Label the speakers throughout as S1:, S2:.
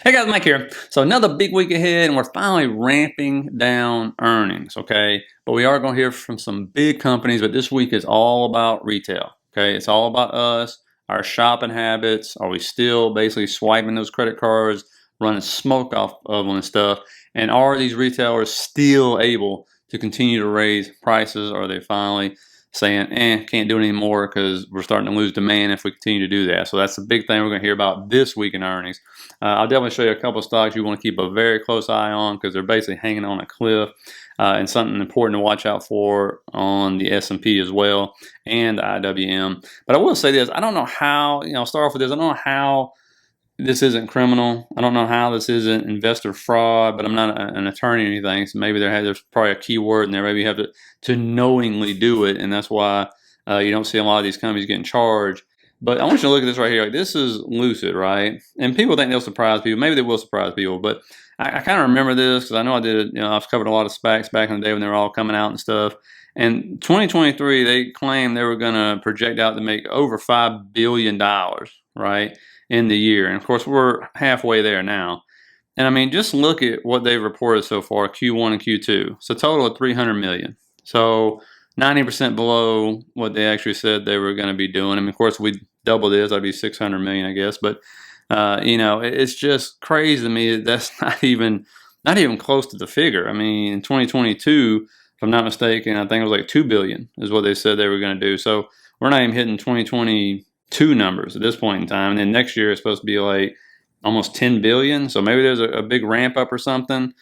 S1: Hey guys, Mike here. So another big week ahead, and we're finally ramping down earnings, okay? But we are going to hear from some big companies, but this week is all about retail, okay? It's all about us, our shopping habits. Are we still basically swiping those credit cards, running smoke off of them and stuff? And are these retailers still able to continue to raise prices, or are they finally saying, can't do it anymore because we're starting to lose demand if we continue to do that? So that's the big thing we're going to hear about this week in earnings. I'll definitely show you a couple of stocks you want to keep a very close eye on because they're basically hanging on a cliff, and something important to watch out for on the S&P as well and the IWM. But I will say this: I don't know how. I'll start off with this. I don't know how this isn't criminal. I don't know how this isn't investor fraud. But I'm not an attorney or anything, so maybe there's probably a key word in there. Maybe you have to knowingly do it, and that's why you don't see a lot of these companies getting charged. But I want you to look at this right here. Like, this is Lucid, right? And people think they'll surprise people. Maybe they will surprise people. But I kind of remember this because I know I did it. I've covered a lot of SPACs back in the day when they were all coming out and stuff. And 2023, they claimed they were going to project out to make over $5 billion, right, in the year. And of course, we're halfway there now. And I mean, just look at what they've reported so far, Q1 and Q2. So a total of 300 million. So 90% below what they actually said they were going to be doing. I mean, of course, we double this, that'd be 600 million, I guess. But it's just crazy to me that that's not even close to the figure. I mean, in 2022, if I'm not mistaken, I think it was like 2 billion is what they said they were going to do. So we're not even hitting 2022 numbers at this point in time. And then next year it's supposed to be like almost 10 billion. So maybe there's a big ramp up or something.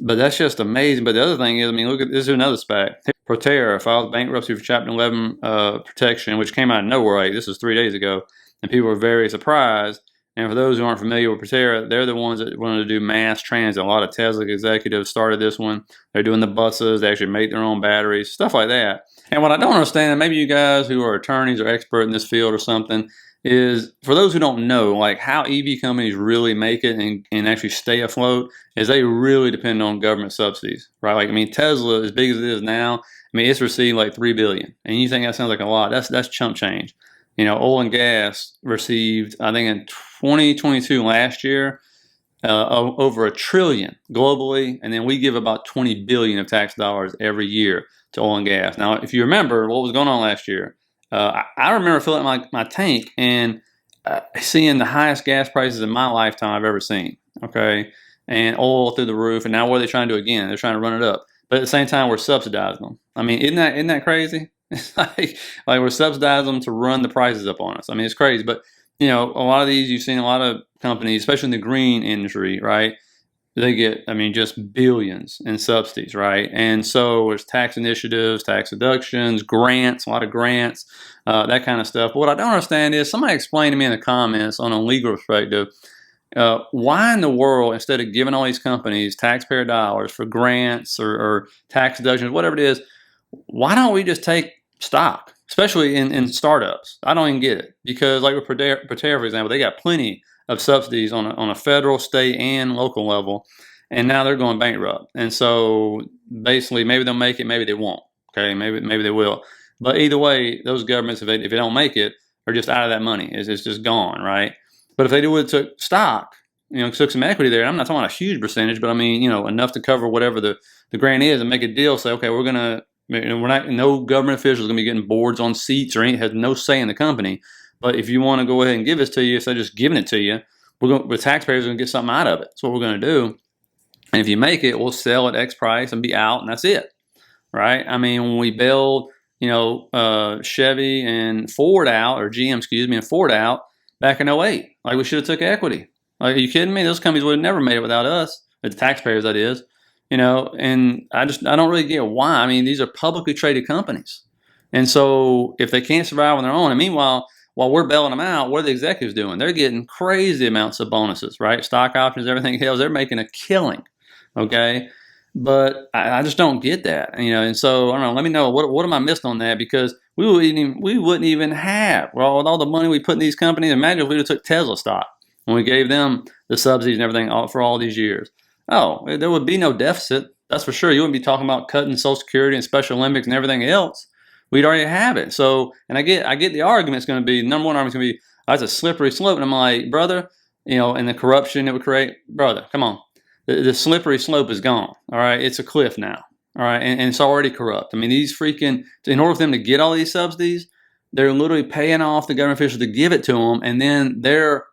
S1: But that's just amazing. But the other thing is, I mean, look at this is another SPAC. Proterra filed bankruptcy for Chapter 11 protection, which came out of nowhere. Like, this was 3 days ago, and people were very surprised. And for those who aren't familiar with Proterra, they're the ones that wanted to do mass transit. A lot of Tesla executives started this one. They're doing the buses. They actually make their own batteries, stuff like that. And what I don't understand, and maybe you guys who are attorneys or expert in this field or something, is for those who don't know, like how EV companies really make it and actually stay afloat is they really depend on government subsidies, right? Like, I mean, Tesla, as big as it is now, I mean, it's received like $3 billion. And you think that sounds like a lot. That's chump change. Oil and gas received, I think in 2022 last year, over $1 trillion globally. And then we give about 20 billion of tax dollars every year to oil and gas. Now, if you remember what was going on last year, I remember filling my tank and seeing the highest gas prices in my lifetime I've ever seen. Okay, and oil through the roof. And now what are they trying to do again? They're trying to run it up, but at the same time we're subsidizing them. I mean, isn't that crazy? It's like we're subsidizing them to run the prices up on us. I mean, it's crazy. But a lot of these, you've seen a lot of companies, especially in the green industry, right? They get, I mean, just billions in subsidies, right? And so there's tax initiatives, tax deductions, grants, a lot of grants, that kind of stuff. But what I don't understand is, somebody explain to me in the comments on a legal perspective, why in the world, instead of giving all these companies taxpayer dollars for grants or tax deductions, whatever it is, why don't we just take stock, especially in startups? I don't even get it, because like with Proterra, for example, they got plenty of subsidies on a federal, state, and local level, and now they're going bankrupt. And so basically, maybe they'll make it, maybe they won't. Okay, maybe they will. But either way, those governments, if they don't make it, are just out of that money. It's just gone, right? But if they would have took stock, took some equity there, I'm not talking about a huge percentage, but I mean, enough to cover whatever the grant is, and make a deal. Say, okay, we're not, no government officials are going to be getting boards on seats or anything, has no say in the company. But if you want to go ahead and give this to you, instead of just giving it to you, the taxpayers are going to get something out of it. That's what we're going to do. And if you make it, we'll sell at X price and be out, and that's it, right? I mean, when we bailed, Chevy and Ford out, or GM, and Ford out back in '08, like, we should have took equity. Like, are you kidding me? Those companies would have never made it without us, the taxpayers, that is. And I don't really get why. I mean, these are publicly traded companies. And so if they can't survive on their own, and meanwhile, while we're bailing them out, what are the executives doing? They're getting crazy amounts of bonuses, right? Stock options, everything else. They're making a killing, okay? But I just don't get that, And so, I don't know, let me know, what am I missing on that? Because we wouldn't even have, well, with all the money we put in these companies, imagine if we would have took Tesla stock when we gave them the subsidies and everything for all these years. Oh, there would be no deficit. That's for sure. You wouldn't be talking about cutting Social Security and Special Olympics and everything else. We'd already have it. So, and I get the argument is going to be, number one argument is going to be, that's a slippery slope. And I'm like, brother, and the corruption it would create, brother, come on. The slippery slope is gone. All right, it's a cliff now. All right, and it's already corrupt. I mean, these freaking, in order for them to get all these subsidies, they're literally paying off the government officials to give it to them, and then their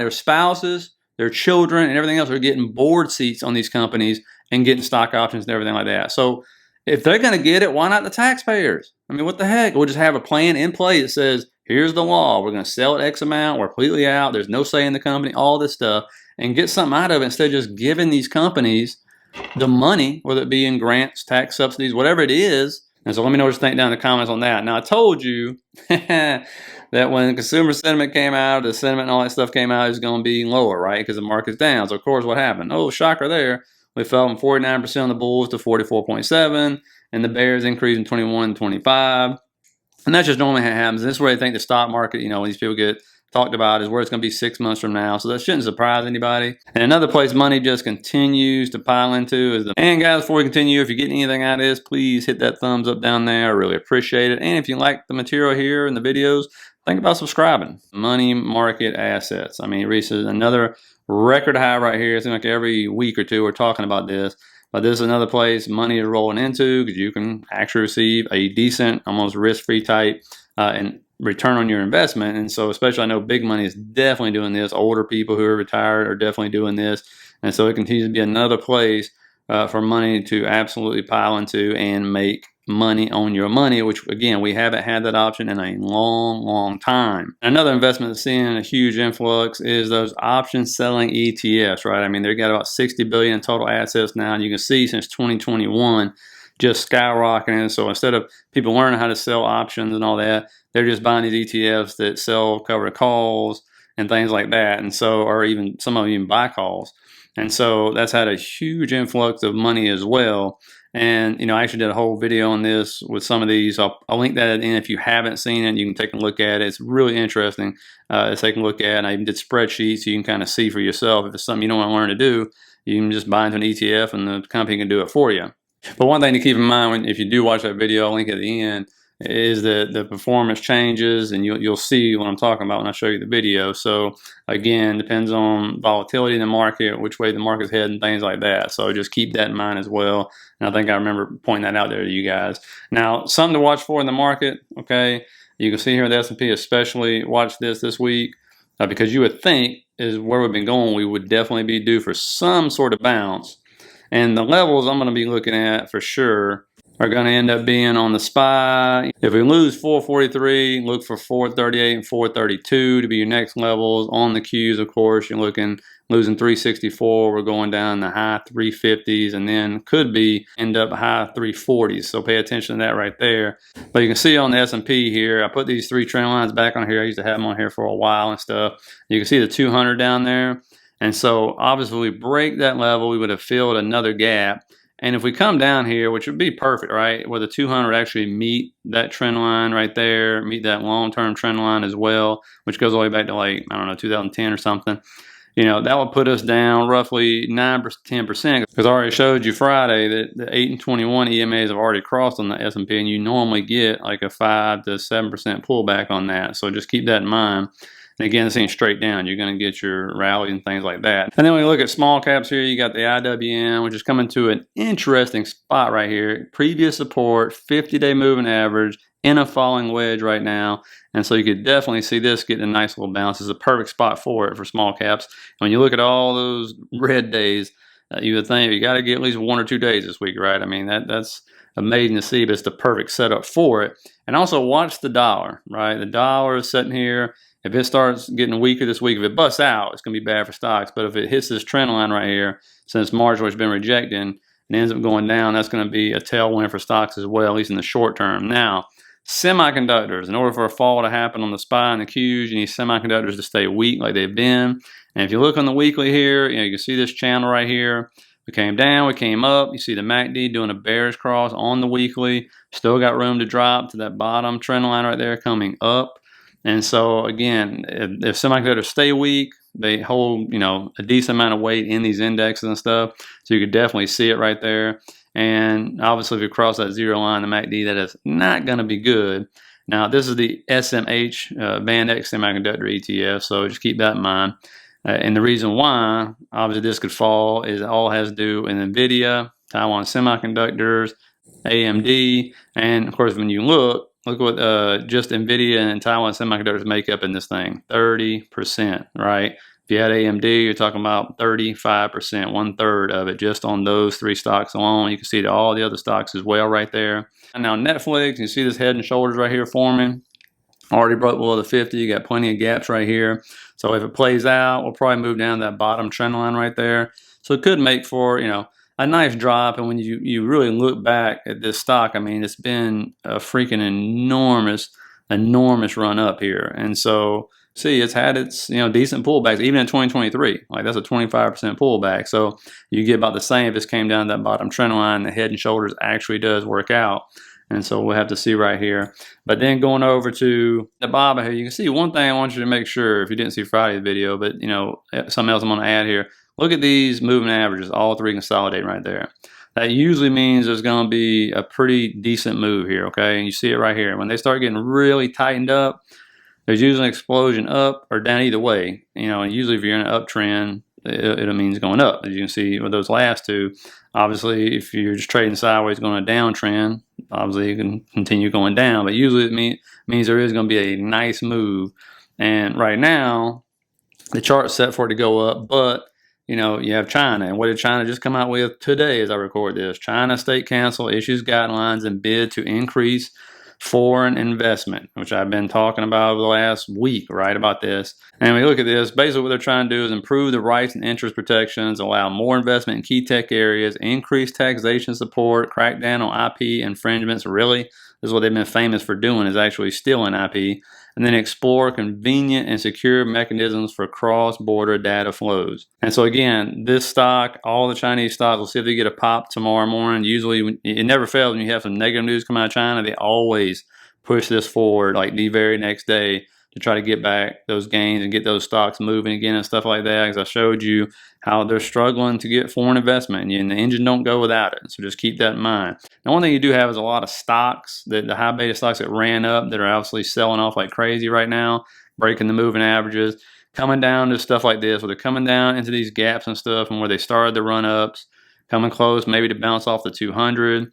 S1: spouses, their children, and everything else are getting board seats on these companies and getting stock options and everything like that. So if they're going to get it, why not the taxpayers? I mean, what the heck? We'll just have a plan in place that says, here's the law. We're going to sell at X amount. We're completely out. There's no say in the company, all this stuff, and get something out of it instead of just giving these companies the money, whether it be in grants, tax subsidies, whatever it is. And so let me know what you think down in the comments on that. Now, I told you that when consumer sentiment came out, the sentiment and all that stuff came out, it's going to be lower, right? Because the market's down. So, of course, what happened? Oh, shocker there. We fell from 49% on the bulls to 44.7%, and the bears increased in 21 and 25. And that's just normally how it happens. This is where I think the stock market, when these people get talked about, is where it's going to be 6 months from now. So that shouldn't surprise anybody. And another place money just continues to pile into is and guys, before we continue, if you're getting anything out of this, please hit that thumbs up down there. I really appreciate it. And if you like the material here and the videos, think about subscribing. Money market assets. I mean, it reaches another record high right here. It seems like every week or two we're talking about this. But this is another place money is rolling into because you can actually receive a decent, almost risk-free type and return on your investment. And so especially I know big money is definitely doing this. Older people who are retired are definitely doing this. And so it continues to be another place for money to absolutely pile into and make money on your money, which again, we haven't had that option in a long time. Another investment that's seeing a huge influx is those option selling ETFs, right? I mean, they've got about 60 billion in total assets now, and you can see since 2021 just skyrocketing. So instead of people learning how to sell options and all that, they're just buying these ETFs that sell covered calls and things like that. And so, or even some of them even buy calls. And so that's had a huge influx of money as well. And, I actually did a whole video on this with some of these. I'll link that in if you haven't seen it. You can take a look at it. It's really interesting to take a look at. And I even did spreadsheets so you can kind of see for yourself. If it's something you don't want to learn to do, you can just buy into an ETF and the company can do it for you. But one thing to keep in mind if you do watch that video, I'll link at the end, is that the performance changes, and you'll see what I'm talking about when I show you the video. So again, depends on volatility in the market, which way the market's heading, things like that. So just keep that in mind as well. And I think I remember pointing that out there to you guys. Now, something to watch for in the market, okay? You can see here the S&P especially, watch this week, because you would think is where we've been going, we would definitely be due for some sort of bounce. And the levels I'm going to be looking at for sure are going to end up being on the SPY. If we lose 443, look for 438 and 432 to be your next levels. On the Qs, of course, you're losing 364. We're going down the high 350s, and then could be end up high 340s. So pay attention to that right there. But you can see on the S&P here, I put these three trend lines back on here. I used to have them on here for a while and stuff. You can see the 200 down there. And so obviously we break that level, we would have filled another gap. And if we come down here, which would be perfect, right, where the 200 actually meet that trend line right there, meet that long-term trend line as well, which goes all the way back to 2010 or something, that would put us down roughly 9-10%. Because I already showed you Friday that the 8 and 21 EMAs have already crossed on the S&P, and you normally get like a 5 to 7% pullback on that. So just keep that in mind. And again, this ain't straight down. You're going to get your rally and things like that. And then when you look at small caps here, you got the IWM, which is coming to an interesting spot right here. Previous support, 50-day moving average, in a falling wedge right now. And so you could definitely see this getting a nice little bounce. It's a perfect spot for it for small caps. And when you look at all those red days, you would think you got to get at least 1 or 2 days this week, right? I mean, that's amazing to see, but it's the perfect setup for it. And also watch the dollar, right? The dollar is sitting here. If it starts getting weaker this week, if it busts out, it's going to be bad for stocks. But if it hits this trend line right here, since March, where it's been rejecting, and ends up going down, that's going to be a tailwind for stocks as well, at least in the short term. Now, semiconductors. In order for a fall to happen on the SPY and the Qs, you need semiconductors to stay weak like they've been. And if you look on the weekly here, you can see this channel right here. We came down, we came up. You see the MACD doing a bearish cross on the weekly. Still got room to drop to that bottom trend line right there coming up. And so again, if semiconductors stay weak, they hold, a decent amount of weight in these indexes and stuff. So you could definitely see it right there. And obviously if you cross that zero line, the MACD, that is not going to be good. Now this is the SMH Band X Semiconductor ETF. So just keep that in mind. And the reason why, obviously, this could fall is it all has to do with NVDA, Taiwan Semiconductors, AMD, and of course, when you look what just NVIDIA and Taiwan Semiconductors make up in this thing, 30%, right? If you had AMD, you're talking about 35%, 1/3 of it just on those 3 stocks alone. You can see all the other stocks as well right there. And now Netflix, you see this head and shoulders right here forming. Already broke below the 50. You got plenty of gaps right here. So if it plays out, we'll probably move down that bottom trend line right there. So it could make for, a nice drop. And when you really look back at this stock, I mean, it's been a freaking enormous run up here. And so see, it's had its, decent pullbacks, even in 2023. Like that's a 25% pullback. So you get about the same if this came down that bottom trend line. The head and shoulders actually does work out. And so we'll have to see right here. But then going over to the BABA here, you can see one thing I want you to make sure, if you didn't see Friday's video, but something else I'm going to add here. Look at these moving averages, all 3 consolidating right there. That usually means there's going to be a pretty decent move here, okay? And you see it right here. When they start getting really tightened up, there's usually an explosion up or down either way. And usually if you're in an uptrend, it means going up. As you can see with those last 2, obviously if you're just trading sideways going a downtrend, obviously you can continue going down, but usually it means there is going to be a nice move. And right now the chart's set for it to go up, but you have China. And what did China just come out with today as I record this? China State Council issues guidelines and bid to increase foreign investment, which I've been talking about over the last week, right, about this. And we look at this, basically what they're trying to do is improve the rights and interest protections, allow more investment in key tech areas, increase taxation support, crack down on IP infringements. Really, this is what they've been famous for doing, is actually stealing IP. And then explore convenient and secure mechanisms for cross-border data flows. And so again, this stock, all the Chinese stocks, we'll see if they get a pop tomorrow morning. Usually, it never fails when you have some negative news come out of China. They always push this forward like the very next day to try to get back those gains and get those stocks moving again and stuff like that. Because I showed you how they're struggling to get foreign investment, and the engine don't go without it. So just keep that in mind. Now, one thing you do have is a lot of stocks, the high beta stocks that ran up, that are obviously selling off like crazy right now, breaking the moving averages, coming down to stuff like this, where they're coming down into these gaps and stuff, and where they started the run ups, coming close maybe to bounce off the 200.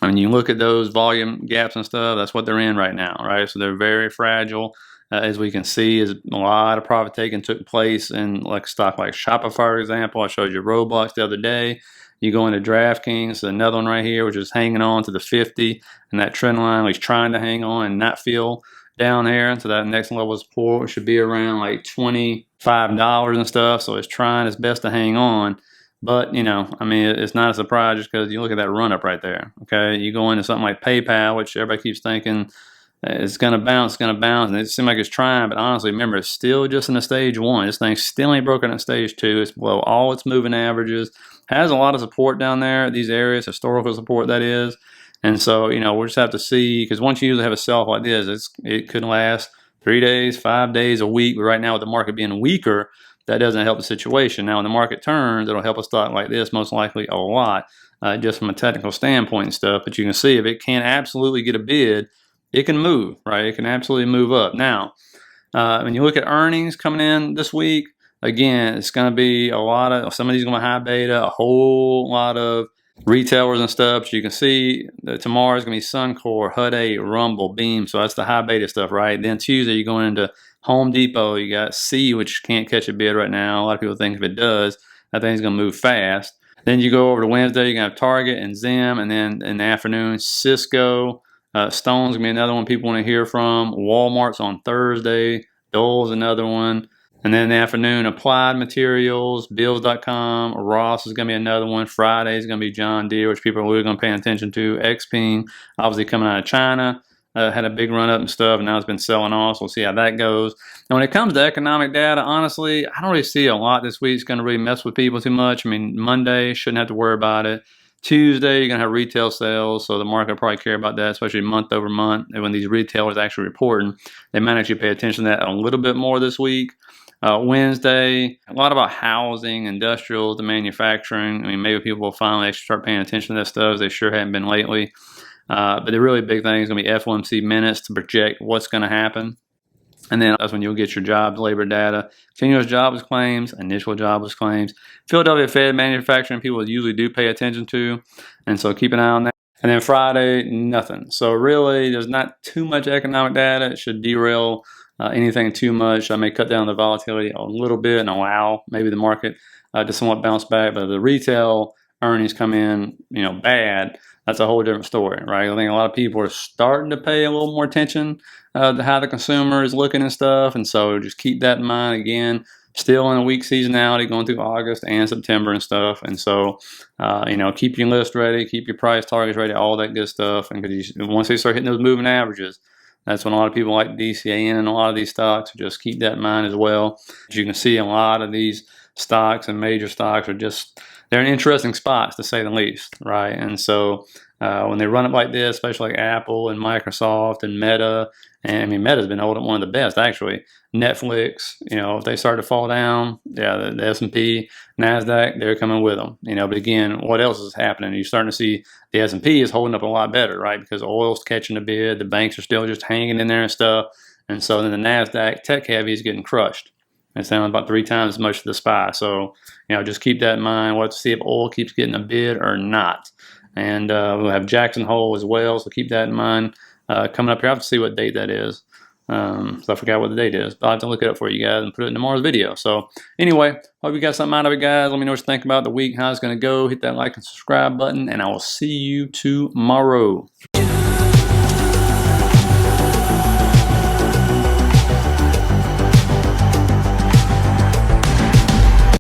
S1: I mean, you look at those volume gaps and stuff, that's what they're in right now, right? So they're very fragile. As we can see, is a lot of profit taking took place in like stock like Shopify, for example. I showed you Roblox the other day. You go into DraftKings, another one right here, which is hanging on to the 50, and that trend line is trying to hang on and not feel down there. So that next level of support should be around like $25 and stuff. So it's trying its best to hang on. But, I mean, it's not a surprise just because you look at that run up right there. Okay, you go into something like PayPal, which everybody keeps thinking it's going to bounce, and it seems like it's trying, but honestly, remember, it's still just in a stage 1. This thing still ain't broken at stage 2. It's below all its moving averages. Has a lot of support down there, these areas, historical support, that is. And so, we'll just have to see, because once you usually have a sell-off like this, it could last 3 days, 5 days, a week. But right now, with the market being weaker, that doesn't help the situation. Now, when the market turns, it'll help a stock like this, most likely a lot, just from a technical standpoint and stuff. But you can see if it can absolutely get a bid, it can move, right? It can absolutely move up. Now, when you look at earnings coming in this week, again, it's going to be some of these are going to be high beta, a whole lot of retailers and stuff. So you can see that tomorrow is going to be Suncor, Hut 8, Rumble, Beam. So that's the high beta stuff, right? Then Tuesday, you're going into Home Depot. You got C, which can't catch a bid right now. A lot of people think if it does, that thing's going to move fast. Then you go over to Wednesday, you're going to have Target and Zim. And then in the afternoon, Cisco. Stone's going to be another one people want to hear from. Walmart's on Thursday. Dole's another one. And then in the afternoon, Applied Materials, Bills.com, Ross is going to be another one. Friday is going to be John Deere, which people are really going to pay attention to. Xpeng, obviously coming out of China, had a big run up and stuff, and now it's been selling off. So we'll see how that goes. Now, when it comes to economic data, honestly, I don't really see a lot this week. It's going to really mess with people too much. I mean, Monday, shouldn't have to worry about it. Tuesday, you're going to have retail sales, so the market will probably care about that, especially month over month. And when these retailers actually reporting, they might actually pay attention to that a little bit more this week. Wednesday, a lot about housing, industrial, the manufacturing. I mean, maybe people will finally actually start paying attention to that stuff, as they sure haven't been lately. But the really big thing is going to be FOMC minutes to project what's going to happen. And then that's when you'll get your jobs labor data, continuous jobless claims, initial jobless claims. Philadelphia Fed manufacturing people usually do pay attention to, and so keep an eye on that. And then Friday, nothing. So really, there's not too much economic data. It should derail anything too much. I may cut down the volatility a little bit and allow maybe the market to somewhat bounce back. But the retail earnings come in, bad. That's a whole different story, right? I think a lot of people are starting to pay a little more attention to how the consumer is looking and stuff. And so just keep that in mind. Again, still in a weak seasonality going through August and September and stuff. And so, keep your list ready, keep your price targets ready, all that good stuff. And once they start hitting those moving averages, that's when a lot of people like DCA in a lot of these stocks. So just keep that in mind as well. As you can see, a lot of these stocks and major stocks they're in interesting spots to say the least, right? And so when they run up like this, especially like Apple and Microsoft and Meta, and I mean Meta's been holding one of the best actually. Netflix, if they start to fall down, yeah, the S&P, Nasdaq, they're coming with them. But again, what else is happening? You're starting to see the S&P is holding up a lot better, right? Because oil's catching a bid, the banks are still just hanging in there and stuff, and so then the Nasdaq tech heavy is getting crushed. It's down about 3 times as much as the SPY. So, just keep that in mind. We'll have to see if oil keeps getting a bid or not. And we'll have Jackson Hole as well, so keep that in mind. Coming up here, I have to see what date that is. So I forgot what the date is. But I'll have to look it up for you guys and put it in tomorrow's video. So anyway, hope you got something out of it, guys. Let me know what you think about the week, how it's going to go. Hit that like and subscribe button, and I will see you tomorrow.